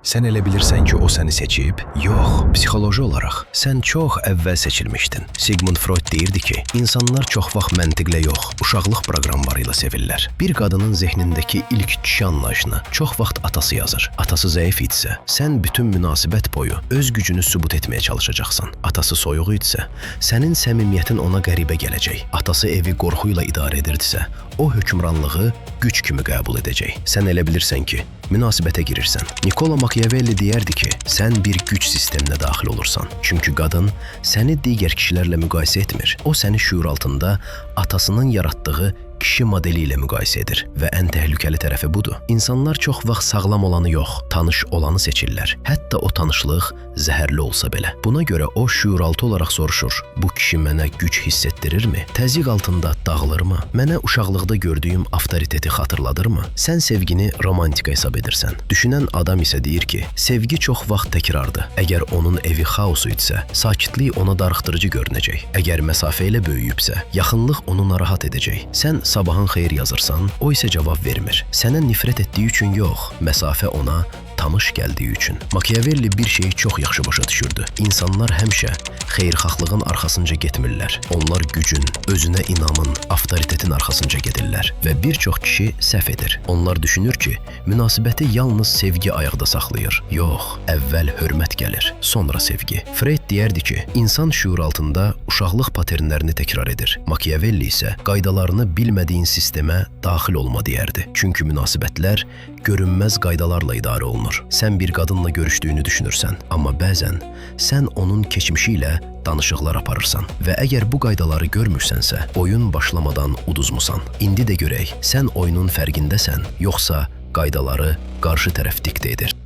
Sən elə bilirsən ki, o səni seçib? Yox, psixoloji olaraq sən çox əvvəl seçilmişdin. Sigmund Freud deyirdi ki, insanlar çox vaxt məntiqlə yox, uşaqlıq proqramları ilə sevirlər. Bir qadının zehnindəki ilk kişi anlayışını çox vaxt atası yazır. Atası zəif idisə, sən bütün münasibət boyu öz gücünü sübut etməyə çalışacaqsan. Atası soyuq idisə, sənin səmimiyyətin ona qəribə gələcək. Atası evi qorxu ilə idarə edirdisə, o hökmranlığı güc kimi qəbul edəcək. Sən elə bilirsən ki, münasibətə girirsən. Nikola Machiavelli deyərdi ki, sən bir güc sisteminə daxil olursan. Çünki qadın səni digər kişilərlə müqayisə etmir. O səni şüur altında atasının yaratdığı kişi modeli ilə müqayisə edir və ən təhlükəli tərəfi budur. İnsanlar çox vaxt sağlam olanı yox, tanış olanı seçirlər. Hətta o tanışlıq zəhərli olsa belə. Buna görə o şüuraltı olaraq soruşur, bu kişi mənə güc hiss etdirirmi? Təzyiq altında dağılırmı? Mənə uşaqlıqda gördüyüm avtoriteti xatırladırmı? Sən sevgini romantika hesab edirsən. Düşünən adam isə deyir ki, sevgi çox vaxt təkrardır. Əgər onun evi xaosu idisə, sakitlik ona darıxdırıcı görünəcək. Əgər məsafə ilə böyüyübsə, yaxınlıq onu narahat edəcək. Sən sabahın xeyir yazırsan, o isə cavab vermir. Sənə nifrət etdiyi üçün yox, məsafə ona tanış gəldiyi üçün. Machiavelli bir şeyi çox yaxşı başa düşürdü. İnsanlar həmişə xeyirxahlığın arxasınca getmirlər. Onlar gücün, özünə inamın, avtoritetin arxasınca gedirlər və bir çox kişi səhv edir. Onlar düşünür ki, münasibəti yalnız sevgi ayaqda saxlayır. Yox, əvvəl hörmət gəlir, sonra sevgi. Freud deyərdi ki, insan şüur altında uşaqlıq paternlərini təkrar edir. Machiavelli isə qaydalarını bilmədiyin sistemə daxil olma deyərdi. Çünki münasibətlər görünməz qaydalarla idarə olunur. Sən bir qadınla görüşdüyünü düşünürsən, amma bəzən sən onun keçmişi ilə danışıqlar aparırsan və əgər bu qaydaları görmürsənsə, oyun başlamadan uduzmusan. İndi də görək, sən oyunun fərqindəsən, yoxsa qaydaları qarşı tərəf diktə edir.